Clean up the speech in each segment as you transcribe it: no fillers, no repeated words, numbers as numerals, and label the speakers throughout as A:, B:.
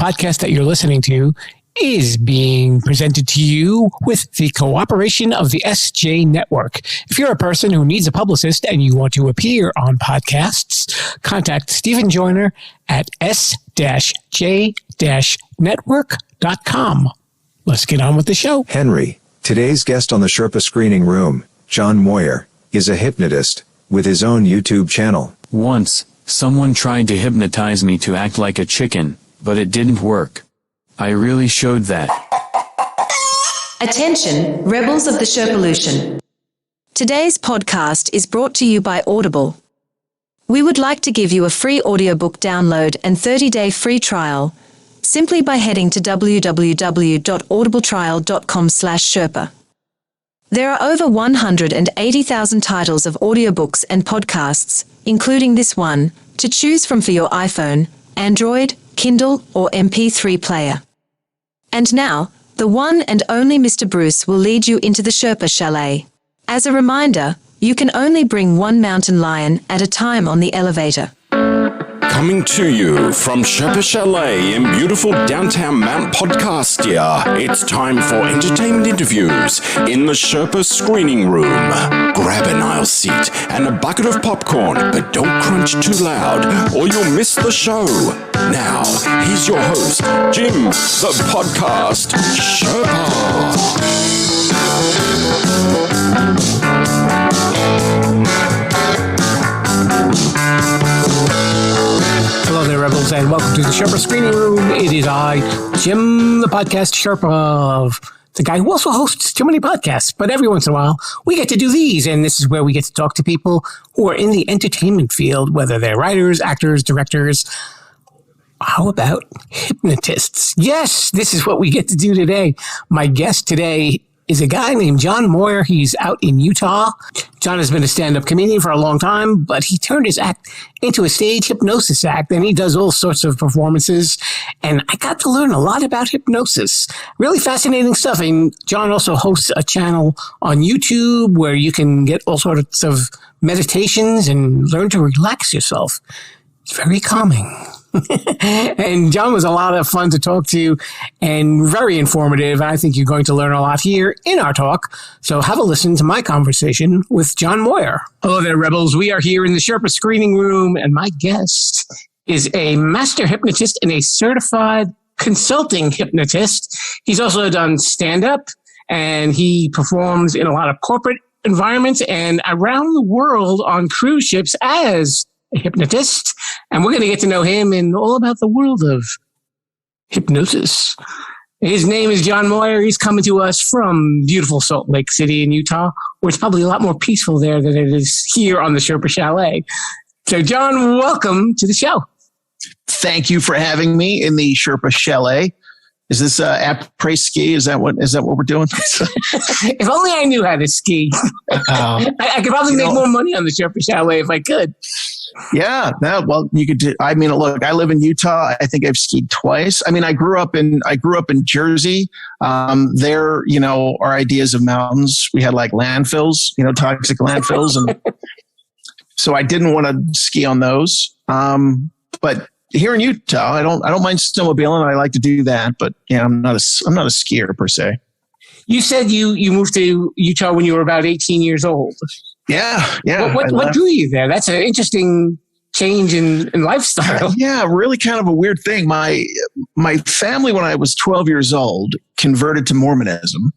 A: podcast that you're listening to is being presented to you with the cooperation of the SJ Network. If you're a person who needs a publicist and you want to appear on podcasts, contact Stephen Joyner at s-j-network.com. Let's get on with the show.
B: Henry, today's guest on the Sherpa Screening Room, John Moyer, is a hypnotist with his own YouTube channel.
C: Once, someone tried to hypnotize me to act like a chicken, but it didn't work. I really showed that.
D: Attention, rebels of the Sherpalution. Today's podcast is brought to you by Audible. We would like to give you a free audiobook download and 30-day free trial simply by heading to www.audibletrial.com/Sherpa. There are over 180,000 titles of audiobooks and podcasts, including this one, to choose from for your iPhone, Android, Kindle, or MP3 player. And now, the one and only Mr. Bruce will lead you into the Sherpa Chalet. As a reminder, you can only bring one mountain lion at a time on the elevator.
E: Coming to you from Sherpa Chalet in beautiful downtown Mount Podcastia, it's time for entertainment interviews in the Sherpa Screening Room. Grab an aisle seat and a bucket of popcorn, but don't crunch too loud or you'll miss the show. Now, here's your host, Jim, the podcast Sherpa.
A: Hello there, Rebels, and welcome to the Sherpa Screening Room. It is I, Jim, the podcast Sherpa, the guy who also hosts too many podcasts. But every once in a while, we get to do these, and this is where we get to talk to people who are in the entertainment field, whether they're writers, actors, directors. How about hypnotists? Yes, this is what we get to do today. My guest today is a guy named John Moyer. He's out in Utah. John has been a stand-up comedian for a long time, but he turned his act into a stage hypnosis act, and he does all sorts of performances. And I got to learn a lot about hypnosis. Really fascinating stuff. And John also hosts a channel on YouTube where you can get all sorts of meditations and learn to relax yourself. It's very calming. And John was a lot of fun to talk to and very informative. I think you're going to learn a lot here in our talk. So have a listen to my conversation with John Moyer. Hello there, Rebels. We are here in the Sherpa Screening Room, and my guest is a master hypnotist and a certified consulting hypnotist. He's also done stand-up, and he performs in a lot of corporate environments and around the world on cruise ships as a hypnotist, and we're going to get to know him and all about the world of hypnosis. His name is John Moyer. He's coming to us from beautiful Salt Lake City in Utah, where it's probably a lot more peaceful there than it is here on the Sherpa Chalet. So, John, welcome to the show.
F: Thank you for having me in the Sherpa Chalet. Is this après ski? Is that what we're doing?
A: If only I knew how to ski. I could probably make more money on the Sherpa Chalet if I could.
F: Yeah, no, well, you could do. I mean, look, I live in Utah. I think I've skied twice. I mean, I grew up in Jersey. There, our ideas of mountains. We had like landfills, toxic landfills, and so I didn't want to ski on those. But here in Utah, I don't mind snowmobiling. I like to do that, but yeah, I'm not a skier per se.
A: You said you moved to Utah when you were about 18 years old.
F: Yeah.
A: What drew you there? That's an interesting change in lifestyle.
F: Yeah, really kind of a weird thing. My family, when I was 12 years old, converted to Mormonism.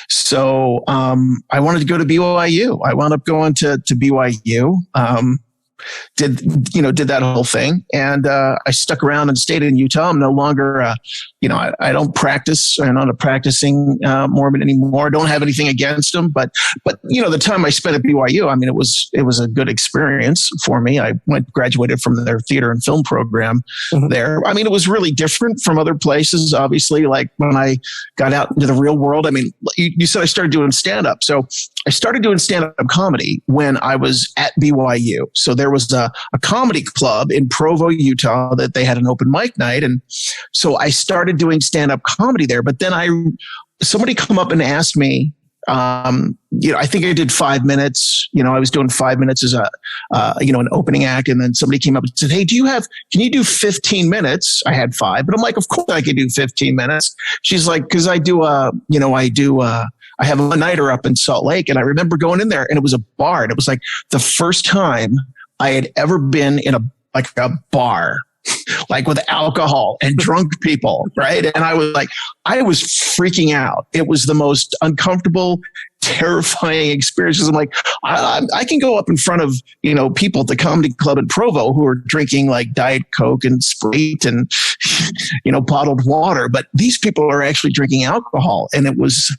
F: So I wanted to go to BYU. I wound up going to BYU. Did that whole thing. And I stuck around and stayed in Utah. I'm no longer, I don't practice. I'm not a practicing Mormon anymore. I don't have anything against them. But the time I spent at BYU, I mean, it was a good experience for me. I graduated from their theater and film program there. I mean, it was really different from other places, obviously, like when I got out into the real world. I mean, you said I started doing stand-up. So I started doing stand-up comedy when I was at BYU. So there was a comedy club in Provo, Utah, that they had an open mic night. And so I started doing stand-up comedy there. But then somebody come up and asked me, I think I did 5 minutes. I was doing 5 minutes as an opening act. And then somebody came up and said, "Hey, can you do 15 minutes?" I had 5, but I'm like, of course I can do 15 minutes. She's like, cause I have a nighter up in Salt Lake. And I remember going in there and it was a bar. And it was like the first time I had ever been in a bar, like with alcohol and drunk people, right? And I was freaking out. It was the most uncomfortable, terrifying experience. I'm like, I can go up in front of, people at the comedy club in Provo who are drinking like Diet Coke and Sprite and, bottled water, but these people are actually drinking alcohol. And it was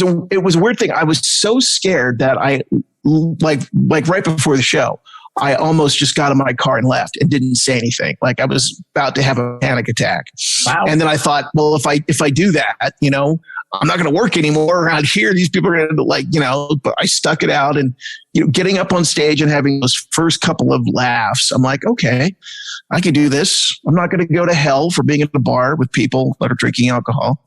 F: a weird thing. I was so scared that I like right before the show, I almost just got in my car and left and didn't say anything. Like I was about to have a panic attack. Wow. And then I thought, well, if I do that, I'm not going to work anymore around here. These people are going to but I stuck it out and, getting up on stage and having those first couple of laughs, I'm like, okay, I can do this. I'm not going to go to hell for being in a bar with people that are drinking alcohol.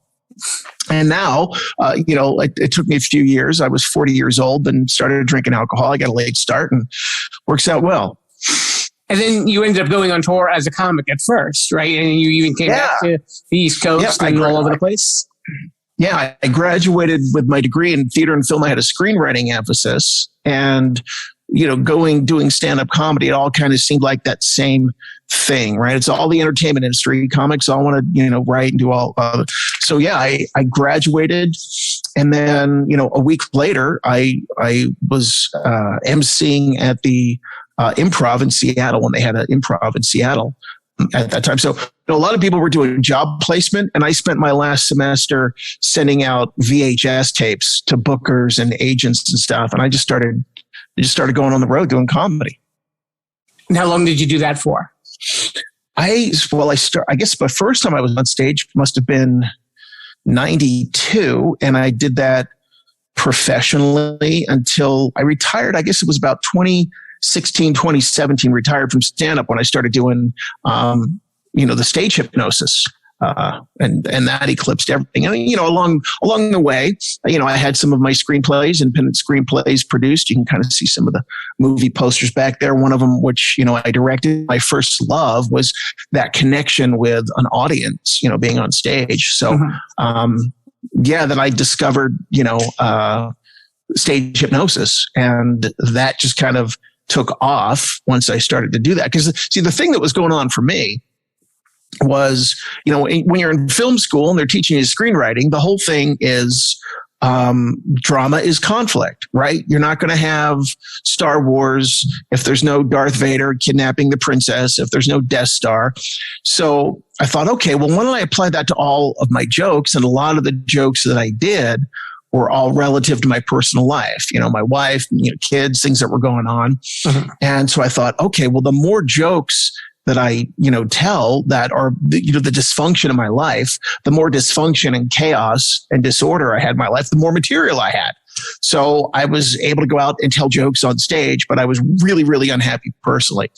F: And now, it took me a few years. I was 40 years old and started drinking alcohol. I got a late start and works out well.
A: And then you ended up going on tour as a comic at first, right? And you even came back to the East Coast and all over the place.
F: Yeah, I graduated with my degree in theater and film. I had a screenwriting emphasis, and doing stand-up comedy, it all kind of seemed like that same thing, right? It's all the entertainment industry. Comics all want to, write and do all. So yeah, I graduated, and then a week later, I was emceeing at the Improv in Seattle when they had an Improv in Seattle at that time. So a lot of people were doing job placement, and I spent my last semester sending out VHS tapes to bookers and agents and stuff. And I just started going on the road doing comedy.
A: And how long did you do that for?
F: I guess my first time I was on stage must have been 92. And I did that professionally until I retired. I guess it was about 2016, 2017, retired from stand-up when I started doing, the stage hypnosis. And that eclipsed everything. And, along the way, I had some of my screenplays, independent screenplays produced. You can kind of see some of the movie posters back there. One of them, which, I directed, my first love was that connection with an audience, being on stage. So, then I discovered, stage hypnosis, and that just kind of took off once I started to do that. Because see, the thing that was going on for me was, when you're in film school and they're teaching you screenwriting, the whole thing is drama is conflict, right? You're not going to have Star Wars if there's no Darth Vader kidnapping the princess, if there's no Death Star. So I thought, okay, well, why don't I apply that to all of my jokes? And a lot of the jokes that I did were all relative to my personal life, my wife, kids, things that were going on. Mm-hmm. And so I thought, okay, well, the more jokes that I, tell that are, the dysfunction of my life, the more dysfunction and chaos and disorder I had in my life, the more material I had. So I was able to go out and tell jokes on stage, but I was really, really unhappy personally.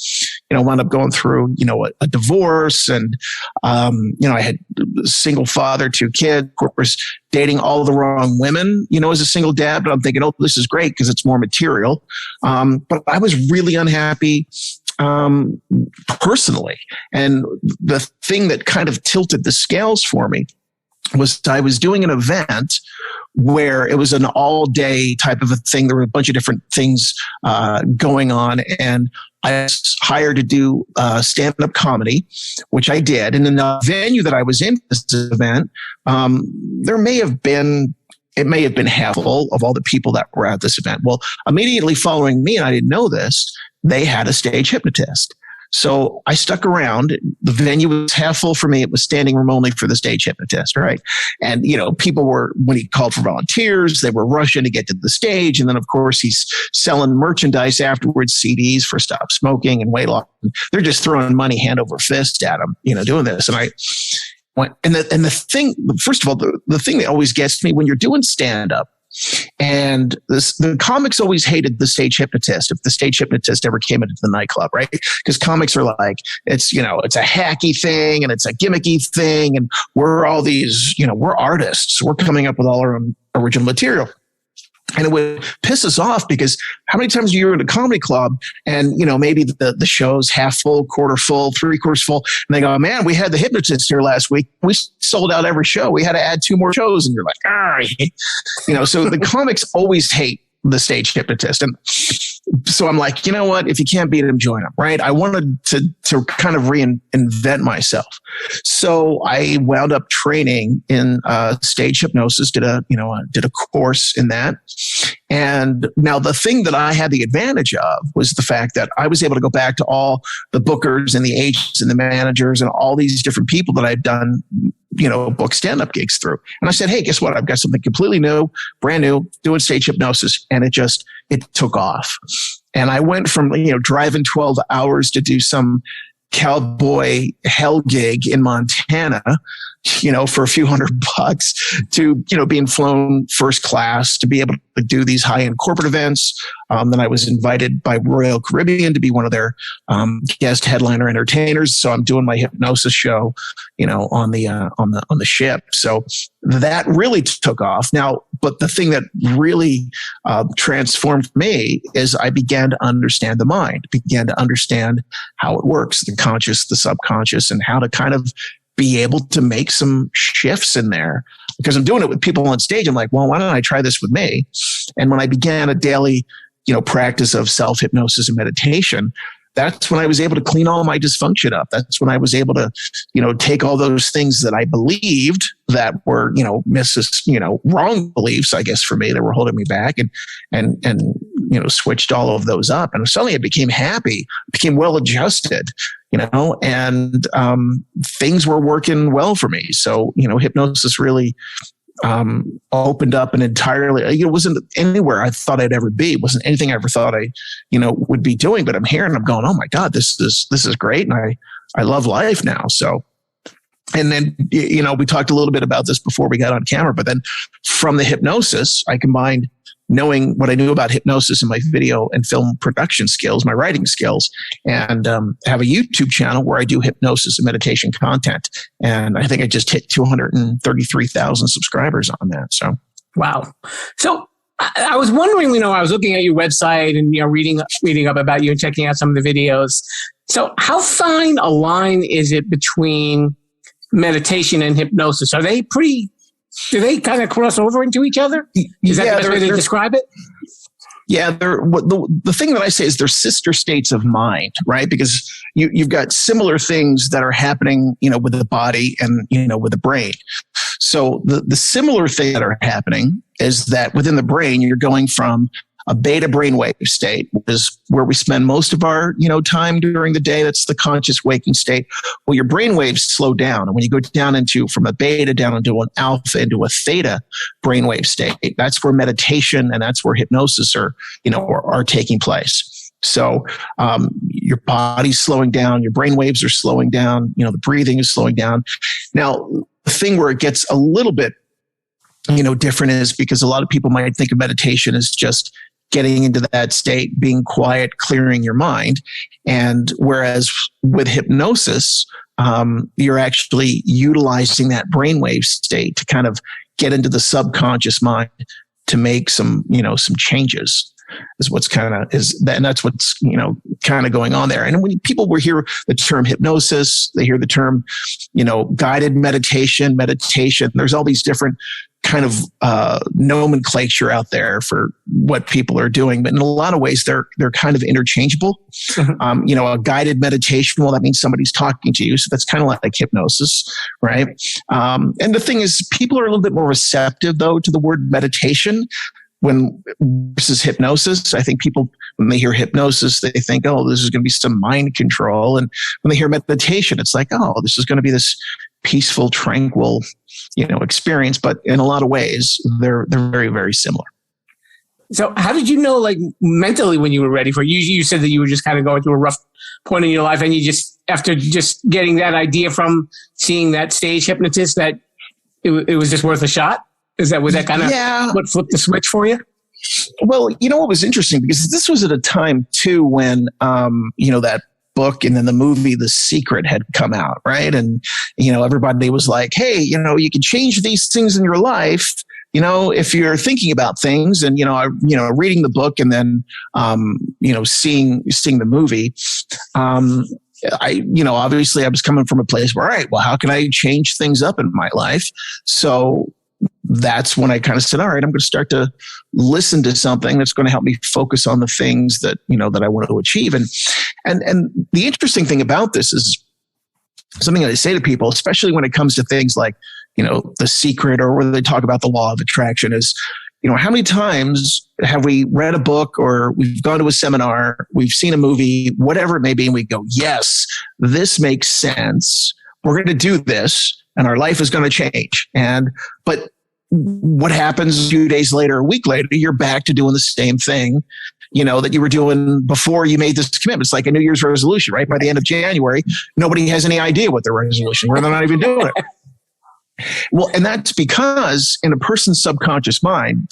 F: Wound up going through, a divorce, and, I had a single father, 2 kids, of course, dating all the wrong women, as a single dad. But I'm thinking, oh, this is great because it's more material. But I was really unhappy personally. And the thing that kind of tilted the scales for me was I was doing an event where it was an all-day type of a thing. There were a bunch of different things going on, and I was hired to do stand-up comedy, which I did. And in the venue that I was in this event, it may have been half full of all the people that were at this event. Well, immediately following me, and I didn't know this, they had a stage hypnotist. So I stuck around. The venue was half full for me. It was standing room only for the stage hypnotist, right? And, people were, when he called for volunteers, they were rushing to get to the stage. And then, of course, he's selling merchandise afterwards, CDs for Stop Smoking and weight loss. They're just throwing money hand over fist at him, doing this. And I went, and the thing, first of all, the thing that always gets me when you're doing stand-up, and the comics always hated the stage hypnotist if the stage hypnotist ever came into the nightclub, right? Because comics are like, it's a hacky thing and it's a gimmicky thing. And we're all these, we're artists. We're coming up with all our own original material. And it would piss us off because how many times you're in a comedy club and, maybe the show's half full, quarter full, three-quarters full. And they go, man, we had the hypnotist here last week. We sold out every show. We had to add 2 more shows. And you're like, so the comics always hate the stage hypnotist. And so I'm like, you know what? If you can't beat him, join him, right? I wanted to kind of reinvent myself. So I wound up training in stage hypnosis, did a course in that. And now the thing that I had the advantage of was the fact that I was able to go back to all the bookers and the agents and the managers and all these different people that I'd done, book stand-up gigs through. And I said, hey, guess what? I've got something completely new, brand new, doing stage hypnosis. And it took off. And I went from, driving 12 hours to do some cowboy hell gig in Montana, for a few $100 to, being flown first class to be able to do these high-end corporate events. Then I was invited by Royal Caribbean to be one of their guest headliner entertainers. So I'm doing my hypnosis show, on the ship. So that really took off. Now, but the thing that really transformed me is I began to understand the mind, began to understand how it works, the conscious, the subconscious, and how to kind of be able to make some shifts in there. Because I'm doing it with people on stage. I'm like, well, why don't I try this with me? And when I began a daily, practice of self-hypnosis and meditation, that's when I was able to clean all my dysfunction up. That's when I was able to, take all those things that I believed that were, wrong beliefs, I guess, for me, that were holding me back and switched all of those up. And suddenly I became happy, became well adjusted, and things were working well for me. So, hypnosis really opened up an entirely, it wasn't anywhere I thought I'd ever be. It wasn't anything I ever thought I, would be doing, but I'm here and I'm going, oh my God, this is great. And I love life now. So, and then, we talked a little bit about this before we got on camera, but then from the hypnosis, I combined knowing what I knew about hypnosis and my video and film production skills, my writing skills, and have a YouTube channel where I do hypnosis and meditation content. And I think I just hit 233,000 subscribers on that. So,
A: wow. So I was wondering, I was looking at your website and, reading up about you and checking out some of the videos. So how fine a line is it between meditation and hypnosis? Do they kind of cross over into each other? Is that the best way to describe it?
F: Yeah, the thing that I say is they're sister states of mind, right? Because you've got similar things that are happening, with the body and, with the brain. So the similar thing that are happening is that within the brain, you're going from a beta brainwave state, which is where we spend most of our, time during the day. That's the conscious waking state. Well, your brainwaves slow down. And when you go down from a beta down into an alpha, into a theta brainwave state, that's where meditation and that's where hypnosis are taking place. So, your body's slowing down, your brainwaves are slowing down, the breathing is slowing down. Now, the thing where it gets a little bit, different is because a lot of people might think of meditation as just getting into that state, being quiet, clearing your mind. And whereas with hypnosis, you're actually utilizing that brainwave state to kind of get into the subconscious mind to make some changes. Is what's and that's what's, kind of going on there. And when people will hear the term hypnosis, they hear the term, guided meditation, there's all these different kind of nomenclature out there for what people are doing. But in a lot of ways, they're kind of interchangeable. A guided meditation, well, that means somebody's talking to you. So that's kind of like hypnosis, right? And the thing is, people are a little bit more receptive, though, to the word meditation versus hypnosis. I think people, when they hear hypnosis, they think, oh, this is going to be some mind control. And when they hear meditation, it's like, oh, this is going to be this peaceful, tranquil, experience. But in a lot of ways, they're very, very similar.
A: So how did you know, like, mentally when you were ready for it? You said that you were just kind of going through a rough point in your life, and you just, after just getting that idea from seeing that stage hypnotist, that it was just worth a shot? Was that kind of what flipped the switch for you?
F: Well, what was interesting, because this was at a time too when, that book and then the movie The Secret had come out, right? And, everybody was like, hey, you can change these things in your life, if you're thinking about things and, reading the book and then, seeing the movie, obviously I was coming from a place where, all right, well, how can I change things up in my life? So that's when I kind of said, all right, I'm going to start to listen to something that's going to help me focus on the things that, that I want to achieve. And the interesting thing about this is something that I say to people, especially when it comes to things like, The Secret, or where they talk about the law of attraction, is, how many times have we read a book or we've gone to a seminar, we've seen a movie, whatever it may be, and we go, yes, this makes sense. We're going to do this and our life is going to change. But what happens a few days later, a week later, you're back to doing the same thing, that you were doing before you made this commitment. It's like a New Year's resolution, right? By the end of January, nobody has any idea what their resolution, where they're not even doing it. Well, and that's because in a person's subconscious mind,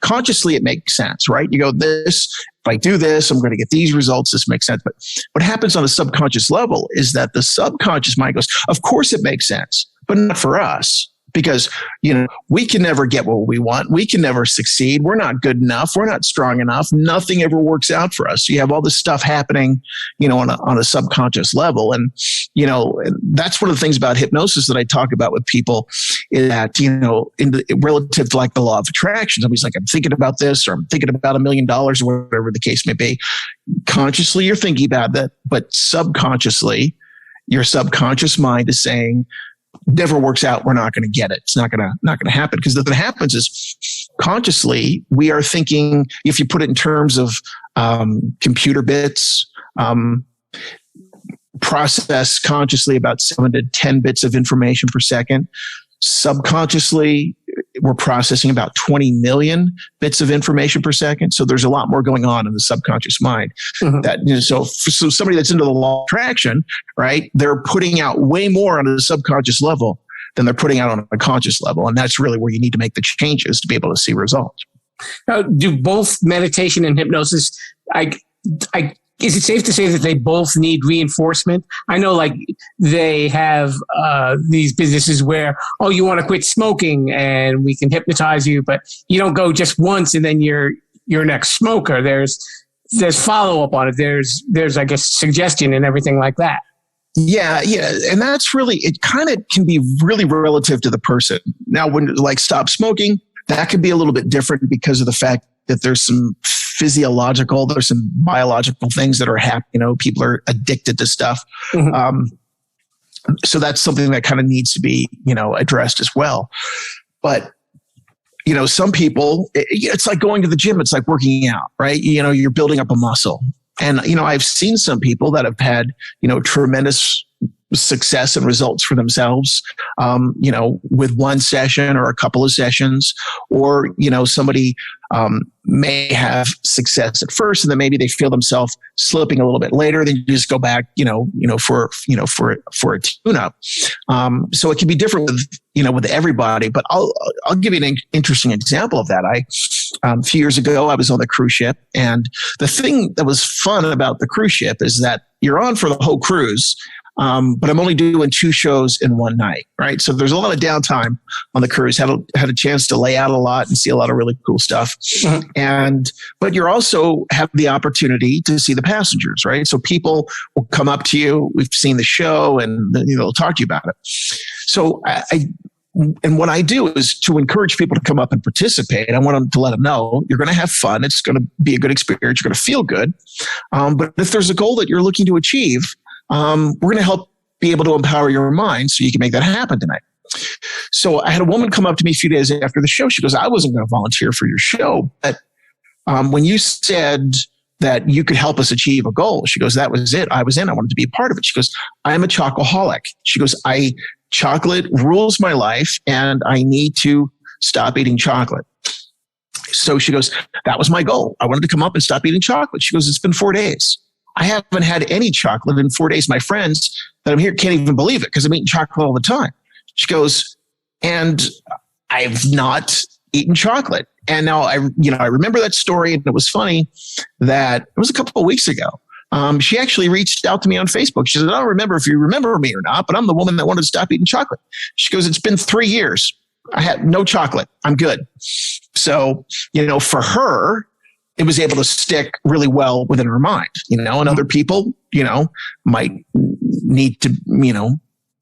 F: consciously it makes sense, right? You go, if I do this, I'm going to get these results. This makes sense. But what happens on a subconscious level is that the subconscious mind goes, of course it makes sense, but not for us. Because, we can never get what we want. We can never succeed. We're not good enough. We're not strong enough. Nothing ever works out for us. So you have all this stuff happening, on a subconscious level. And, that's one of the things about hypnosis that I talk about with people is that, relative to like the law of attraction, somebody's like, I'm thinking about this, or I'm thinking about $1 million, or whatever the case may be. Consciously, you're thinking about that, but subconsciously, your subconscious mind is saying, never works out. We're not going to get it. It's not going to happen. Because what happens is consciously we are thinking, if you put it in terms of computer bits, process consciously about 7 to 10 bits of information per second. Subconsciously, we're processing about 20 million bits of information per second. So there's a lot more going on in the subconscious mind. Mm-hmm. So somebody that's into the law of attraction, right? They're putting out way more on a subconscious level than they're putting out on a conscious level. And that's really where you need to make the changes to be able to see results.
A: Now, do both meditation and hypnosis, is it safe to say that they both need reinforcement? I know like they have these businesses where, you want to quit smoking and we can hypnotize you, but you don't go just once and then you're an ex-smoker. There's follow-up on it. There's I guess suggestion and everything like that.
F: Yeah. And that's really, it kind of can be really relative to the person. Now, when like stop smoking, that could be a little bit different because of the fact that there's some there's some biological things that are happening. People are addicted to stuff. Mm-hmm. So that's something that kind of needs to be, addressed as well. But, some people, it's like going to the gym. It's like working out, right? You're building up a muscle. And, I've seen some people that have had, tremendous success and results for themselves, with one session or a couple of sessions, or, somebody may have success at first and then maybe they feel themselves slipping a little bit later. Then you just go back, for a tune-up. So it can be different with everybody, but I'll give you an interesting example of that. A few years ago, I was on the cruise ship, and the thing that was fun about the cruise ship is that you're on for the whole cruise. But I'm only doing 2 shows in one night, right? So there's a lot of downtime on the cruise. Had a chance to lay out a lot and see a lot of really cool stuff. Mm-hmm. But you also have the opportunity to see the passengers, right? So people will come up to you. We've seen the show, and they'll talk to you about it. So and what I do is to encourage people to come up and participate. I want them to let them know you're going to have fun. It's going to be a good experience. You're going to feel good. But if there's a goal that you're looking to achieve, we're going to help be able to empower your mind so you can make that happen tonight. So I had a woman come up to me a few days after the show. She goes, I wasn't going to volunteer for your show, but when you said that you could help us achieve a goal, she goes, that was it. I was in. I wanted to be a part of it. She goes, I am a chocoholic. She goes, chocolate rules my life and I need to stop eating chocolate. So she goes, that was my goal. I wanted to come up and stop eating chocolate. She goes, it's been 4 days. I haven't had any chocolate in 4 days. My friends that I'm here can't even believe it because I'm eating chocolate all the time. She goes, and I've not eaten chocolate. And now I remember that story, and it was funny that it was a couple of weeks ago. She actually reached out to me on Facebook. She said, I don't remember if you remember me or not, but I'm the woman that wanted to stop eating chocolate. She goes, it's been 3 years. I had no chocolate. I'm good. So, for her, it was able to stick really well within her mind, and other people, might need to,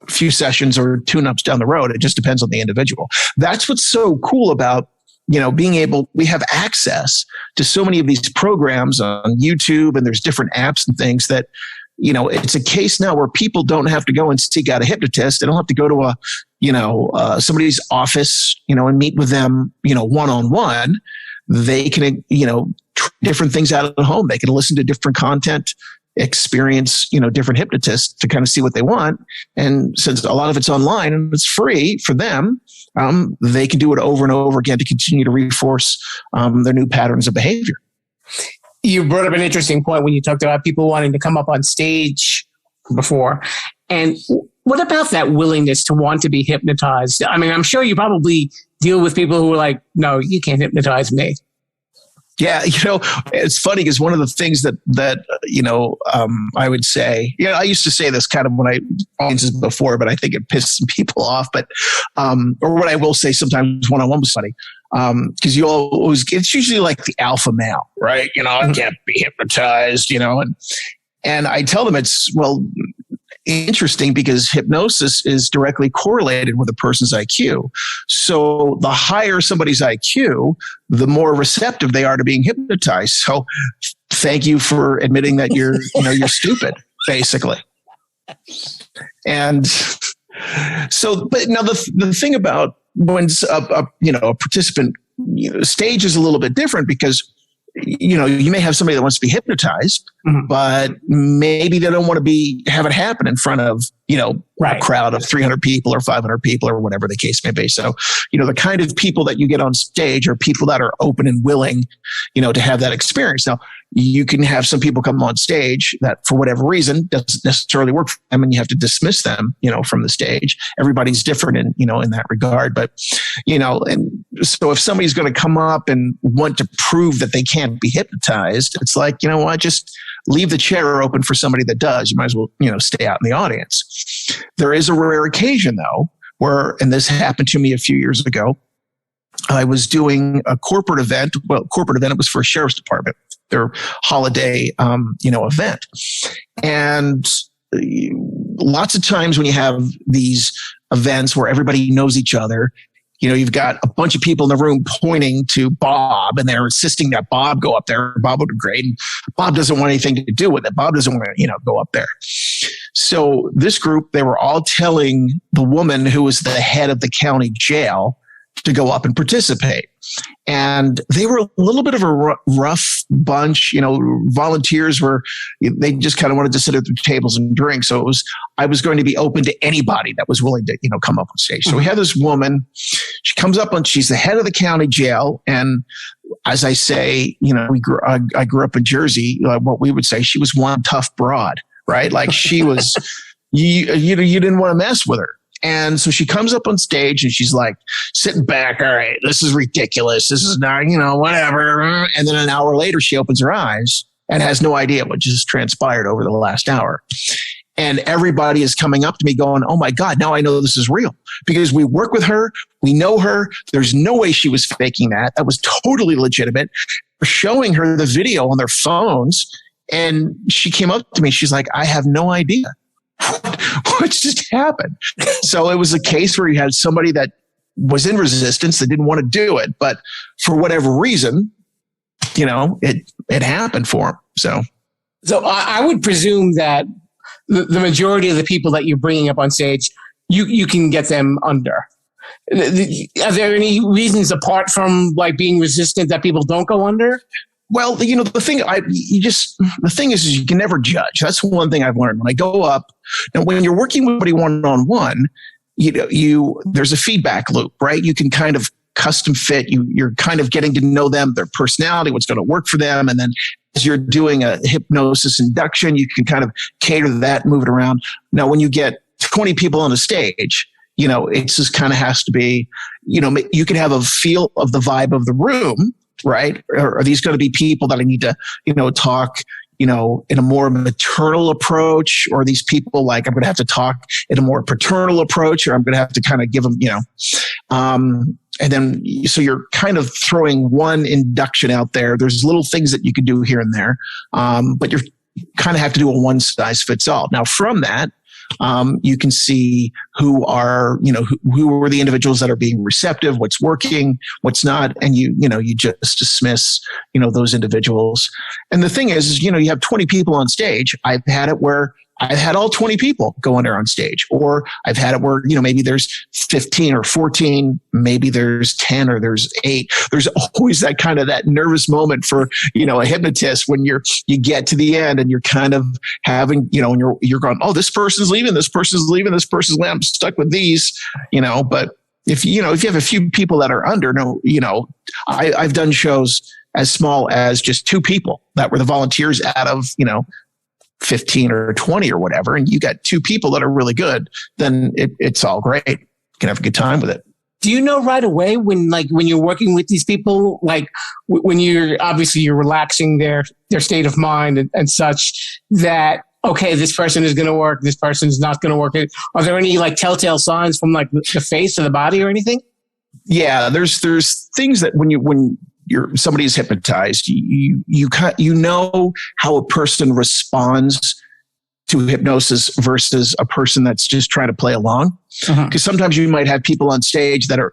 F: a few sessions or tune-ups down the road. It just depends on the individual. That's what's so cool about, we have access to so many of these programs on YouTube, and there's different apps and things that, it's a case now where people don't have to go and seek out a hypnotist. They don't have to go to somebody's office, and meet with them, one-on-one. They can, try different things out at home. They can listen to different content, experience, different hypnotists to kind of see what they want. And since a lot of it's online and it's free for them, they can do it over and over again to continue to reinforce their new patterns of behavior.
A: You brought up an interesting point when you talked about people wanting to come up on stage before. And what about that willingness to want to be hypnotized? I mean, I'm sure you probably deal with people who are like, no, you can't hypnotize me.
F: Yeah, it's funny because one of the things that I would say, I used to say this kind of when I audiences before, but I think it pissed some people off. But or what I will say sometimes one-on-one was funny because you always, it's usually like the alpha male, right? I can't be hypnotized, and I tell them it's interesting because hypnosis is directly correlated with a person's IQ. So the higher somebody's IQ, the more receptive they are to being hypnotized. So thank you for admitting that you're stupid, basically. And so, but now the thing about when a participant, stage is a little bit different because you may have somebody that wants to be hypnotized, but maybe they don't want to have it happen in front of, a crowd of 300 people or 500 people or whatever the case may be. So, the kind of people that you get on stage are people that are open and willing, to have that experience. Now, you can have some people come on stage that for whatever reason doesn't necessarily work for them and you have to dismiss them, from the stage. Everybody's different in that regard. But, and so if somebody's going to come up and want to prove that they can't be hypnotized, it's like, what, just leave the chair open for somebody that does. You might as well, stay out in the audience. There is a rare occasion though, where, and this happened to me a few years ago, I was doing a corporate event. Well, corporate event, it was for a sheriff's department, their holiday, event. And lots of times when you have these events where everybody knows each other, you've got a bunch of people in the room pointing to Bob and they're insisting that Bob go up there. Bob would be great. And Bob doesn't want anything to do with it. Bob doesn't want to, go up there. So this group, they were all telling the woman who was the head of the county jail to go up and participate. And they were a little bit of a rough bunch, volunteers they just kind of wanted to sit at their tables and drink. So I was going to be open to anybody that was willing to, come up on stage. So we had this woman, she comes up she's the head of the county jail. And as I say, I grew up in Jersey, what we would say, she was one tough broad, right? Like she was, you didn't want to mess with her. And so she comes up on stage and she's like sitting back. All right, this is ridiculous. This is not, whatever. And then an hour later, she opens her eyes and has no idea what just transpired over the last hour. And everybody is coming up to me going, oh my God, now I know this is real because we work with her. We know her. There's no way she was faking that. That was totally legitimate. We're showing her the video on their phones. And she came up to me. She's like, I have no idea. What just happened? So it was a case where you had somebody that was in resistance that didn't want to do it, but for whatever reason, it happened for them. So
A: I would presume that the majority of the people that you're bringing up on stage, you can get them under. Are there any reasons apart from like being resistant that people don't go under?
F: Well, the thing is you can never judge. That's one thing I've learned when I go up. Now, when you're working with somebody one-on-one, there's a feedback loop, right? You can kind of custom fit. You're kind of getting to know them, their personality, what's going to work for them. And then as you're doing a hypnosis induction, you can kind of cater that, move it around. Now, when you get 20 people on a stage, it just kind of has to be, you can have a feel of the vibe of the room, right? Or are these going to be people that I need to, talk, in a more maternal approach? Or are these people like I'm going to have to talk in a more paternal approach? Or I'm going to have to kind of give them, And then, so you're kind of throwing one induction out there. There's little things that you could do here and there. But you're kind of have to do a one size fits all. Now from that, you can see who are the individuals that are being receptive, what's working, what's not. And you just dismiss, those individuals. And the thing is, you have 20 people on stage. I've had it where I've had all 20 people go in there on stage, or I've had it where, maybe there's 15 or 14, maybe there's 10 or there's 8. There's always that kind of that nervous moment for, a hypnotist when you get to the end and you're kind of having, and you're going, oh, this person's leaving, this person's leaving, this person's leaving. I'm stuck with these, but if you have a few people that are under, I've done shows as small as just 2 people that were the volunteers out of, 15 or 20 or whatever, and you got 2 people that are really good, then it's all great. You can have a good time with it.
A: Do you know right away when you're working with these people, like when you're relaxing their state of mind and such, that, okay, this person is going to work, this person is not going to work? Are there any telltale signs from the face or the body or anything?
F: Yeah, there's things that when somebody is hypnotized, you know how a person responds to hypnosis versus a person that's just trying to play along. Because sometimes you might have people on stage that are,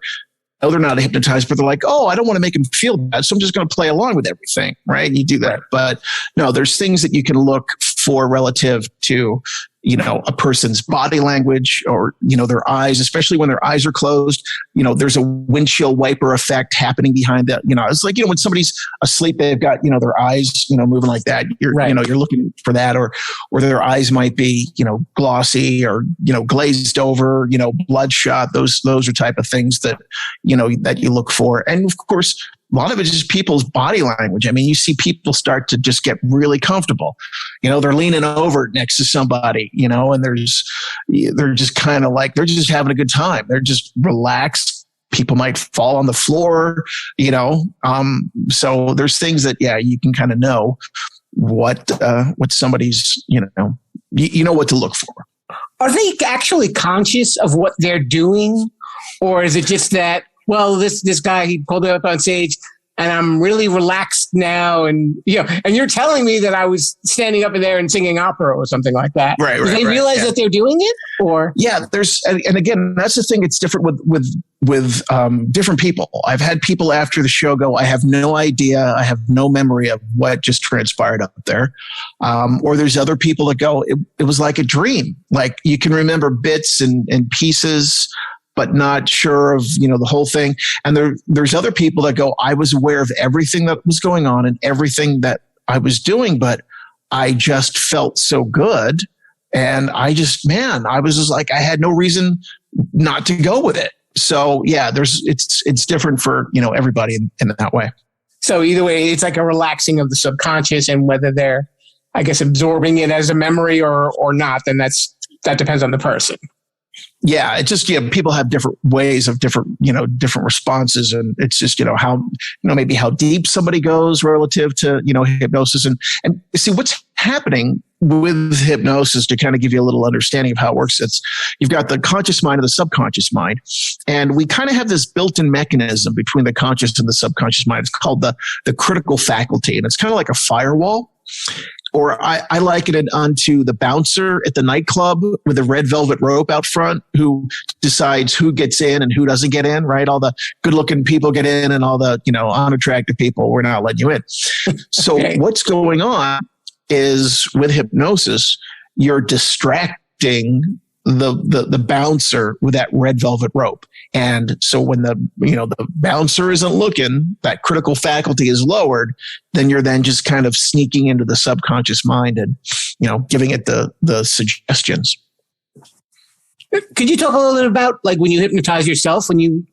F: they're not hypnotized, but they're like, oh, I don't want to make them feel bad, so I'm just going to play along with everything, right? You do that. But no, there's things that you can look for relative to, a person's body language or, their eyes, especially when their eyes are closed. There's a windshield wiper effect happening behind that. It's like, when somebody's asleep, they've got, their eyes, moving like that. You're,
A: right.
F: You're looking for that, or their eyes might be, glossy or, glazed over, bloodshot. Those are type of things that, that you look for. And of course, a lot of it is just people's body language. I mean, you see people start to just get really comfortable. They're leaning over next to somebody, and they're just kind of like, they're just having a good time. They're just relaxed. People might fall on the floor, so there's things that, you can kind of know what somebody's, you know what to look for.
A: Are they actually conscious of what they're doing? Or is it just that, well, this guy, he pulled it up on stage and I'm really relaxed now. And, and you're telling me that I was standing up in there and singing opera or something like that.
F: Right.
A: Do they realize that they're doing it? Or?
F: Yeah, and again, that's the thing. It's different with different people. I've had people after the show go, I have no idea. I have no memory of what just transpired up there. Or there's other people that go, it was like a dream. Like you can remember bits and pieces, but not sure of, the whole thing. And there's other people that go, I was aware of everything that was going on and everything that I was doing, but I just felt so good. And I was just like, I had no reason not to go with it. So yeah, it's different for, everybody in that way.
A: So either way, it's like a relaxing of the subconscious, and whether they're, I guess, absorbing it as a memory or not, then that depends on the person.
F: Yeah, it's just, people have different ways of different responses. And it's just, how, maybe how deep somebody goes relative to, hypnosis. And see what's happening with hypnosis, to kind of give you a little understanding of how it works. You've got the conscious mind and the subconscious mind. And we kind of have this built-in mechanism between the conscious and the subconscious mind. It's called the critical faculty. And it's kind of like a firewall. Or I liken it onto the bouncer at the nightclub with the red velvet rope out front, who decides who gets in and who doesn't get in, right? All the good looking people get in and all the, unattractive people, we're not letting you in. So what's going on is with hypnosis, you're distracting the bouncer with that red velvet rope. And so when the bouncer isn't looking, that critical faculty is lowered, then you're then just kind of sneaking into the subconscious mind and, giving it the suggestions.
A: Could you talk a little bit about when you hypnotize yourself, when you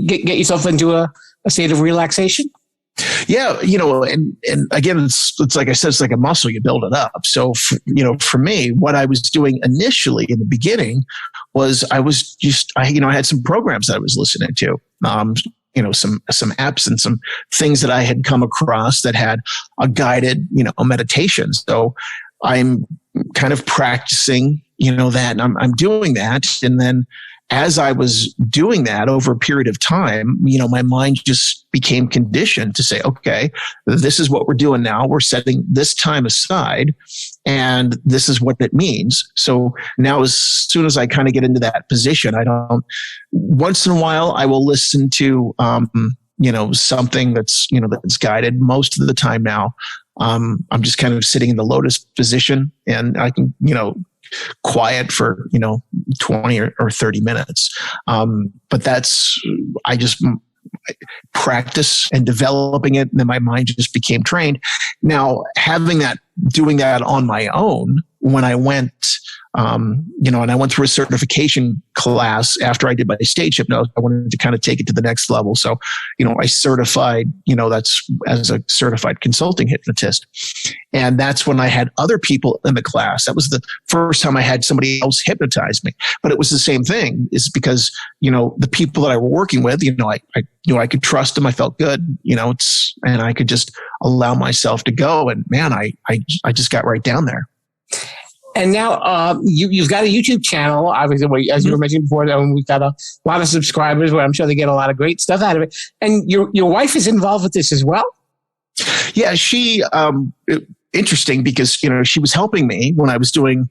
A: get yourself into a state of relaxation?
F: Yeah, and again, it's like I said, it's like a muscle, you build it up. So, for me, what I was doing initially in the beginning was I had some programs that I was listening to, some apps and some things that I had come across that had a guided, meditation. So I'm kind of practicing, that, and I'm doing that. And then as I was doing that over a period of time, my mind just became conditioned to say, okay, this is what we're doing now. We're setting this time aside, and this is what it means. So now, as soon as I kind of get into that position, once in a while, I will listen to, something that's guided. Most of the time now, I'm just kind of sitting in the lotus position, and I can, quiet for 20 or 30 minutes, but I just practice and developing it, and then my mind just became trained. Now, doing that on my own, when I went and I went through a certification class after I did my stage hypnosis. I wanted to kind of take it to the next level. So, I certified, that's as a certified consulting hypnotist. And that's when I had other people in the class. That was the first time I had somebody else hypnotize me. But it was the same thing, is because, the people that I were working with, I knew I could trust them. I felt good, and I could just allow myself to go. And man, I just got right down there.
A: And now you've got a YouTube channel, obviously, as you were mentioning before, and we've got a lot of subscribers where I'm sure they get a lot of great stuff out of it. And your wife is involved with this as well?
F: Yeah, she interesting because she was helping me when I was doing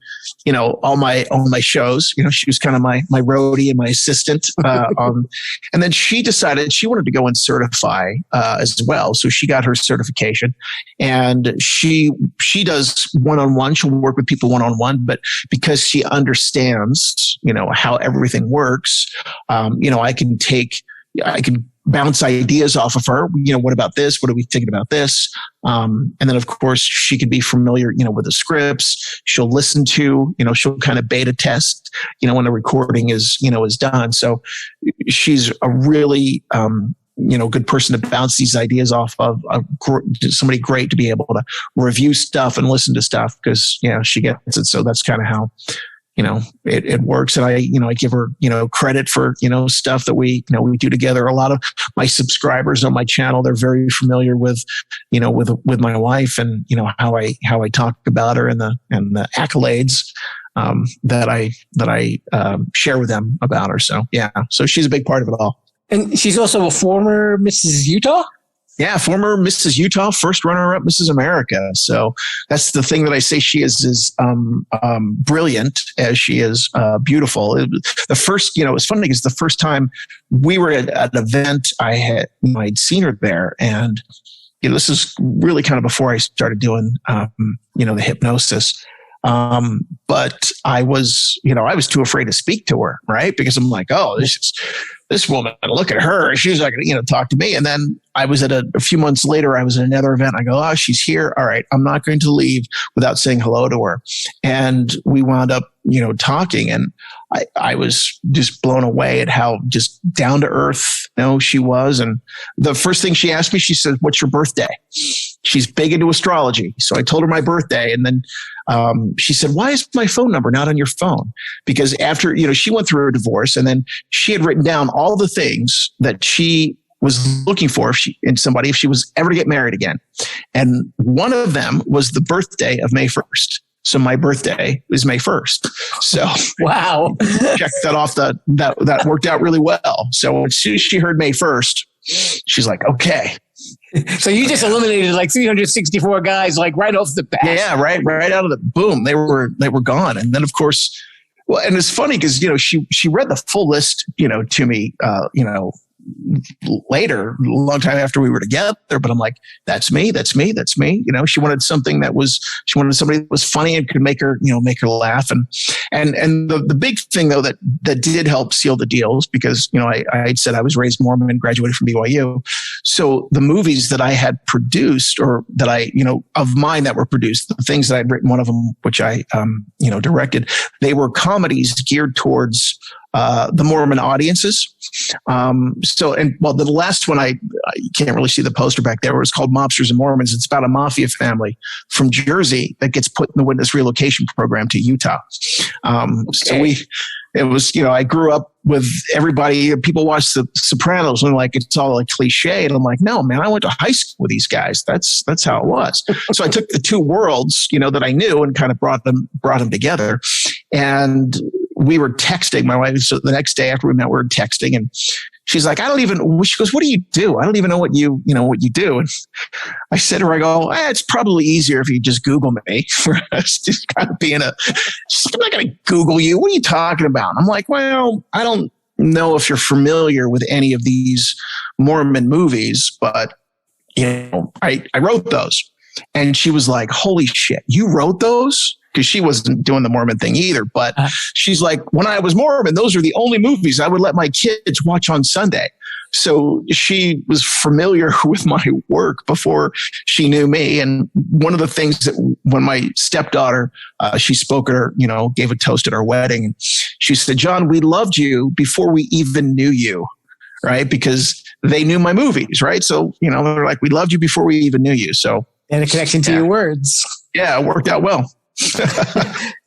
F: all my shows. She was kind of my roadie and my assistant. And then she decided she wanted to go and certify as well. So she got her certification, and she does one-on-one. She'll work with people one-on-one, but because she understands how everything works, I can bounce ideas off of her. What about this? What are we thinking about this? And then, of course, she could be familiar, with the scripts. She'll listen to, she'll kind of beta test, when the recording is done. So she's a really, good person to bounce these ideas off of. Somebody great to be able to review stuff and listen to stuff, because, she gets it. So that's kind of how it works. And I give her, credit for, stuff that we do together. A lot of my subscribers on my channel, they're very familiar with, with my wife, and, how I talk about her, and the accolades, that I share with them about her. So, yeah. So she's a big part of it all.
A: And she's also a former Mrs. Utah?
F: Yeah, former Mrs. Utah, first runner-up Mrs. America. So that's the thing that I say, she is brilliant as she is beautiful. The first, it's funny because the first time we were at an event, I'd seen her there, and this is really kind of before I started doing the hypnosis. But I was too afraid to speak to her, right? Because I'm like, oh, this woman, look at her. She's not going to, talk to me. And then I was at a few months later, I was at another event. I go, oh, she's here. All right. I'm not going to leave without saying hello to her. And we wound up, talking, and I was just blown away at how just down to earth, she was. And the first thing she asked me, she said, what's your birthday? She's big into astrology. So I told her my birthday, and then she said, why is my phone number not on your phone? Because after, she went through a divorce, and then she had written down all the things that she was looking for in somebody if she was ever to get married again. And one of them was the birthday of May 1st. So my birthday is May 1st. So
A: wow,
F: check that off. That worked out really well. So as soon as she heard May 1st, she's like, okay.
A: So you just eliminated like 364 guys, like right off the bat.
F: Yeah, right out of the boom. They were gone. And then of course, well, and it's funny because she read the full list to me later, a long time after we were together. But I'm like, that's me. She wanted something that was somebody that was funny and could make her laugh. And the big thing though that did help seal the deals, because I said I was raised Mormon and graduated from BYU. So the movies that I had produced, or that I of mine that were produced, the things that I'd written, one of them which I directed, they were comedies geared towards the Mormon audiences. The last one, you can't really see the poster back there. It was called Mobsters and Mormons. It's about a mafia family from Jersey that gets put in the witness relocation program to Utah. I grew up with everybody. People watch The Sopranos and it's all like cliche. And I'm like, no, man, I went to high school with these guys. That's how it was. So I took the two worlds, that I knew, and kind of brought them together. And we were texting, my wife. So the next day after we met, we were texting, and she's like, she goes, what do you do? I don't even know what you do. And I said to her, I go, it's probably easier if you just Google me for us just kind of being I'm not going to Google you. What are you talking about? I'm like, well, I don't know if you're familiar with any of these Mormon movies, but I wrote those. And she was like, holy shit, you wrote those? Because she wasn't doing the Mormon thing either. But she's like, when I was Mormon, those are the only movies I would let my kids watch on Sunday. So she was familiar with my work before she knew me. And one of the things that when my stepdaughter, she spoke at her, gave a toast at our wedding. And she said, John, we loved you before we even knew you, right? Because they knew my movies, right? So, they're like, we loved you before we even knew you. So,
A: and a connection to your words.
F: Yeah, it worked out well.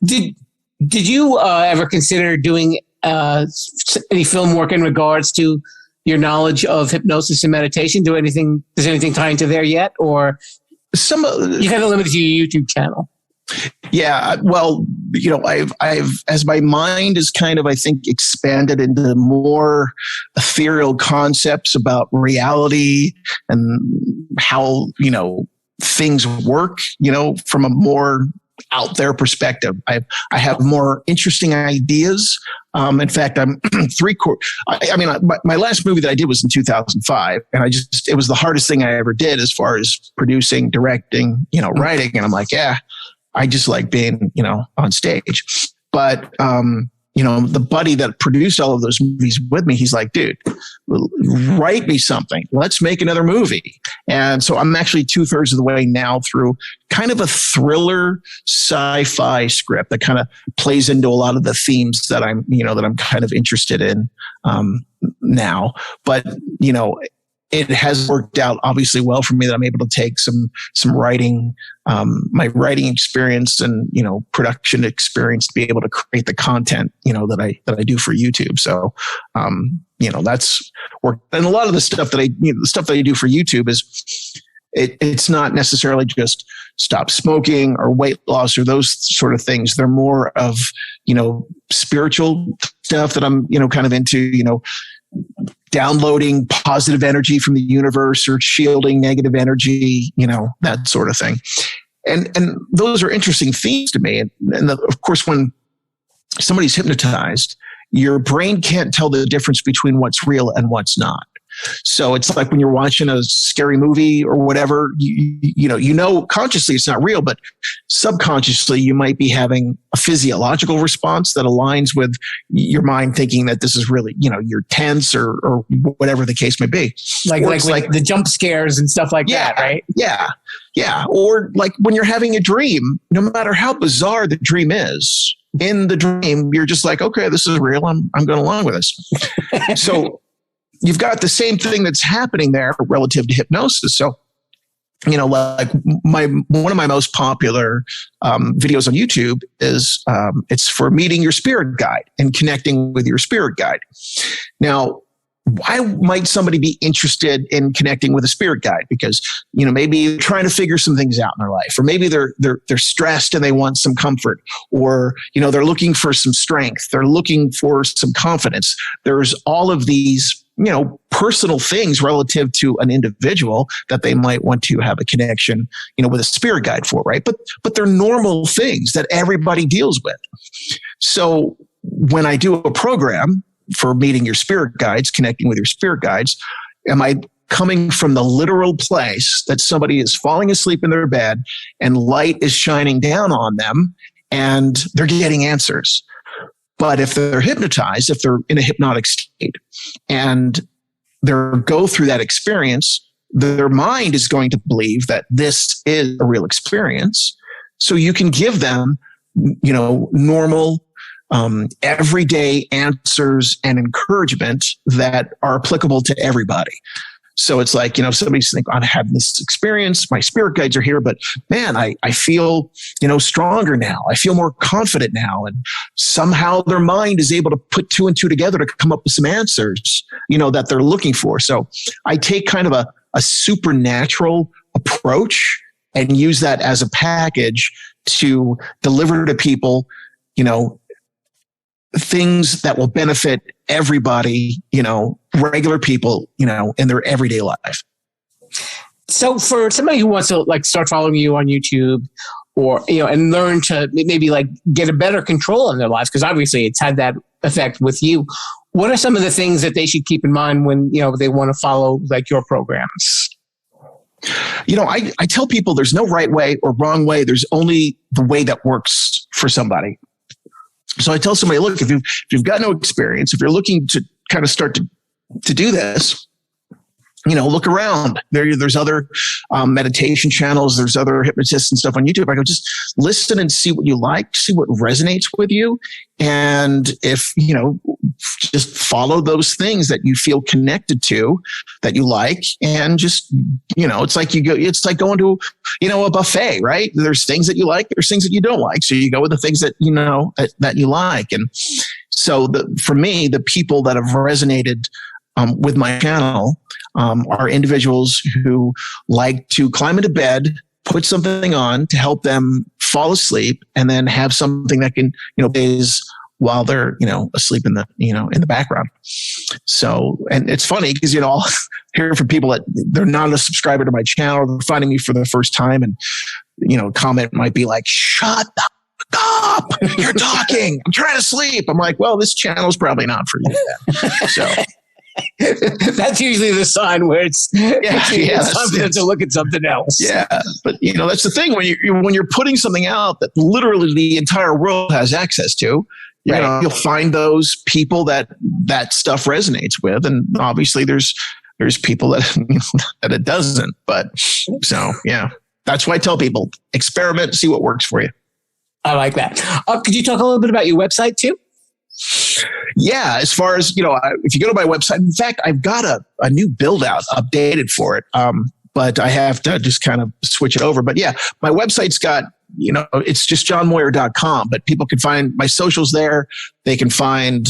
A: Did you ever consider doing any film work in regards to your knowledge of hypnosis and meditation? Does anything tie into there yet, or you kind of limited to your YouTube channel?
F: Yeah, well, I've as my mind is kind of, I think, expanded into more ethereal concepts about reality and how things work, from a more out there perspective. I have more interesting ideas. In fact, I'm my last movie that I did was in 2005, and it was the hardest thing I ever did as far as producing, directing, writing. And I'm like, yeah, I just like being, on stage. But, the buddy that produced all of those movies with me, he's like, dude, write me something. Let's make another movie. And so I'm actually 2/3 of the way now through kind of a thriller sci-fi script that kind of plays into a lot of the themes that I'm kind of interested in now. But, it has worked out obviously well for me that I'm able to take some writing, my writing experience and, production experience to be able to create the content, that I do for YouTube. So, that's work. And a lot of the stuff that I do for YouTube is, it's not necessarily just stop smoking or weight loss or those sort of things. They're more of, spiritual stuff that I'm, kind of into, downloading positive energy from the universe or shielding negative energy, that sort of thing. And those are interesting themes to me. And of course, when somebody's hypnotized, your brain can't tell the difference between what's real and what's not. So it's like when you're watching a scary movie or whatever, consciously it's not real, but subconsciously you might be having a physiological response that aligns with your mind thinking that this is really, you're tense or whatever the case may be.
A: Like the jump scares and stuff like that, right?
F: Yeah. Yeah. Or like when you're having a dream, no matter how bizarre the dream is, in the dream, you're just like, okay, this is real. I'm going along with this. So you've got the same thing that's happening there relative to hypnosis. So, like one of my most popular videos on YouTube is it's for meeting your spirit guide and connecting with your spirit guide. Now, why might somebody be interested in connecting with a spirit guide? Because, maybe they're trying to figure some things out in their life, or maybe they're stressed and they want some comfort, or, they're looking for some strength. They're looking for some confidence. There's all of these, personal things relative to an individual that they might want to have a connection, with a spirit guide for, right? But they're normal things that everybody deals with. So when I do a program for meeting your spirit guides, connecting with your spirit guides, am I coming from the literal place that somebody is falling asleep in their bed and light is shining down on them and they're getting answers? But if they're hypnotized, if they're in a hypnotic state and they go through that experience, their mind is going to believe that this is a real experience. So you can give them, normal, everyday answers and encouragement that are applicable to everybody. So it's like, if somebody's thinking, I'm having this experience, my spirit guides are here, but man, I feel, stronger now. I feel more confident now. And somehow their mind is able to put two and two together to come up with some answers, that they're looking for. So I take kind of a supernatural approach and use that as a package to deliver to people, things that will benefit everybody, regular people, in their everyday life.
A: So for somebody who wants to like start following you on YouTube or, and learn to maybe like get a better control in their lives, because obviously it's had that effect with you. What are some of the things that they should keep in mind when, they want to follow like your programs?
F: I tell people there's no right way or wrong way. There's only the way that works for somebody. So I tell somebody, look, if you've got no experience, if you're looking to kind of start to do this, look around. There's other meditation channels. There's other hypnotists and stuff on YouTube. I go, just listen and see what you like, see what resonates with you. And if, just follow those things that you feel connected to, that you like. And just, it's like going to, a buffet, right? There's things that you like. There's things that you don't like. So you go with the things that, that you like. And so for me, the people that have resonated with my channel are individuals who like to climb into bed, put something on to help them fall asleep, and then have something that can, plays while they're, asleep in the background. So, and it's funny because, I'll hear from people that they're not a subscriber to my channel, they're finding me for the first time, and, comment might be like, "Shut the fuck up, you're talking, I'm trying to sleep." I'm like, well, this channel's probably not for you then. So.
A: That's usually the sign where it's time for them to look at something else.
F: Yeah, but that's the thing when you're putting something out that literally the entire world has access to. You'll find those people that stuff resonates with, and obviously there's people that that it doesn't. But so that's why I tell people experiment, see what works for you.
A: I like that. Could you talk a little bit about your website too?
F: Yeah, as far as, if you go to my website, in fact, I've got a new build out updated for it. But I have to just kind of switch it over. But yeah, my website's got, it's just johnmoyer.com, but people can find my socials there. They can find,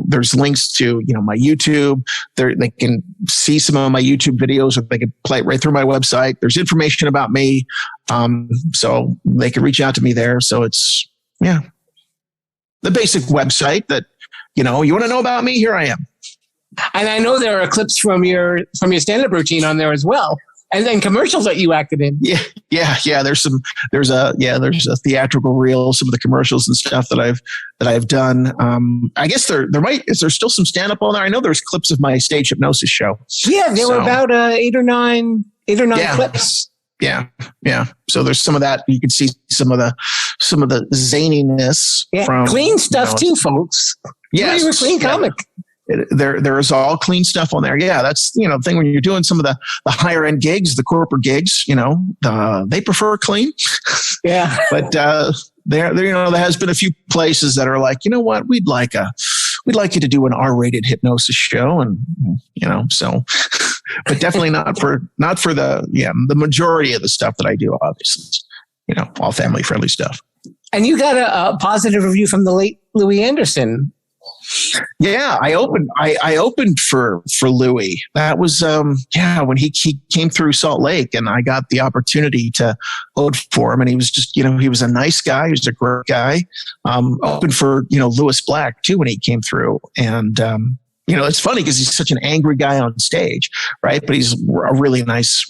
F: there's links to, my YouTube. They can see some of my YouTube videos, or they can play it right through my website. There's information about me. So they can reach out to me there. So it's, the basic website that, you want to know about me, here I am.
A: And I know there are clips from your stand-up routine on there as well. And then commercials that you acted in. Yeah. There's
F: a theatrical reel, some of the commercials and stuff that I've done. I guess is there still some stand-up on there? I know there's clips of my stage hypnosis show.
A: Yeah, there were about 8 or 9 clips.
F: Yeah. So there's some of that. You can see some of the zaniness from
A: clean stuff too, folks.
F: Yes,
A: you're a clean comic.
F: There is all clean stuff on there. Yeah, that's the thing when you're doing some of the higher end gigs, the corporate gigs. They prefer clean.
A: Yeah,
F: but there has been a few places that are like, what, we'd like you to do an R-rated hypnosis show, and so. But definitely not for the majority of the stuff that I do, obviously, all family friendly stuff.
A: And you got a positive review from the late Louis Anderson.
F: Yeah, I opened for Louis. That was when he came through Salt Lake, and I got the opportunity to open for him. And he was just he was a nice guy. He was a great guy. Opened for Louis Black too when he came through, and it's funny because he's such an angry guy on stage, right? But he's a really nice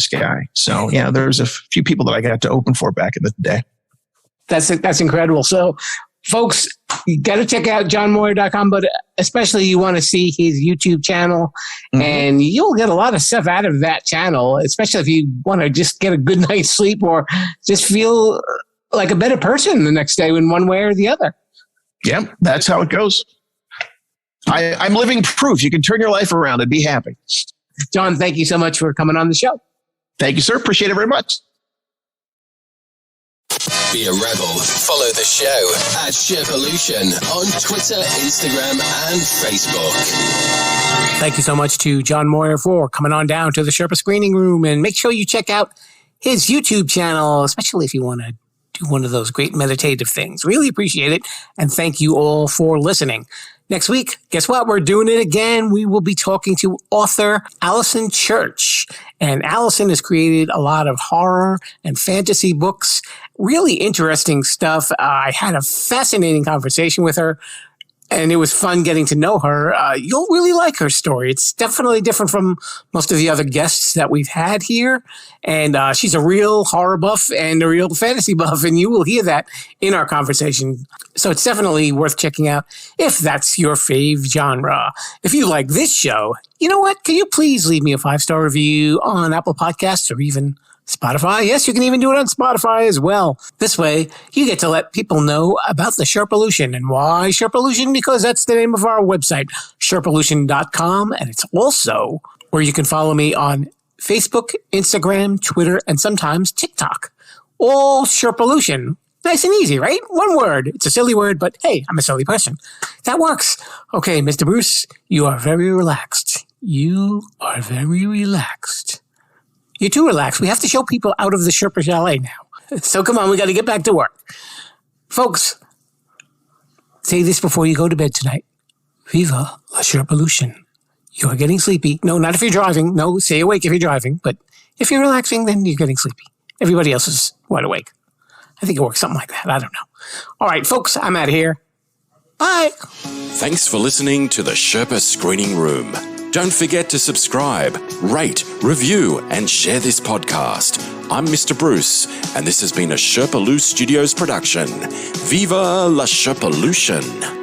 F: guy. So yeah, there's a few people that I got to open for back in the day.
A: That's incredible. So folks, you got to check out johnmoyer.com, but especially you want to see his YouTube channel, and you'll get a lot of stuff out of that channel, especially if you want to just get a good night's sleep or just feel like a better person the next day in one way or the other.
F: Yeah, that's how it goes. I'm living proof. You can turn your life around and be happy.
A: John, thank you so much for coming on the show.
F: Thank you, sir. Appreciate it very much.
G: Be a rebel. Follow the show at Sherpalution on Twitter, Instagram, and Facebook.
A: Thank you so much to John Moyer for coming on down to the Sherpa Screening Room, and make sure you check out his YouTube channel, especially if you want to do one of those great meditative things. Really appreciate it, and thank you all for listening. Next week, guess what? We're doing it again. We will be talking to author Allison Church. And Allison has created a lot of horror and fantasy books. Really interesting stuff. I had a fascinating conversation with her. and it was fun getting to know her. You'll really like her story. It's definitely different from most of the other guests that we've had here. And she's a real horror buff and a real fantasy buff, and you will hear that in our conversation. So it's definitely worth checking out if that's your fave genre. If you like this show, you know what? Can you please leave me a 5-star review on Apple Podcasts or even Spotify? Yes, you can even do it on Spotify as well. This way, you get to let people know about the Sherpalution. And why Sherpalution? Because that's the name of our website, Sherpalution.com. And it's also where you can follow me on Facebook, Instagram, Twitter, and sometimes TikTok. All Sherpalution. Nice and easy, right? One word. It's a silly word, but hey, I'm a silly person. That works. Okay, Mr. Bruce, you are very relaxed. You are very relaxed. You're too relaxed. We have to show people out of the Sherpa Chalet now. So come on, we got to get back to work. Folks, say this before you go to bed tonight. Viva la Sherpalution. You are getting sleepy. No, not if you're driving. No, stay awake if you're driving. But if you're relaxing, then you're getting sleepy. Everybody else is wide awake. I think it works something like that. I don't know. All right, folks, I'm out of here. Bye.
E: Thanks for listening to the Sherpa Screening Room. Don't forget to subscribe, rate, review, and share this podcast. I'm Mr. Bruce, and this has been a Sherpalu Studios production. Viva la Sherpalution!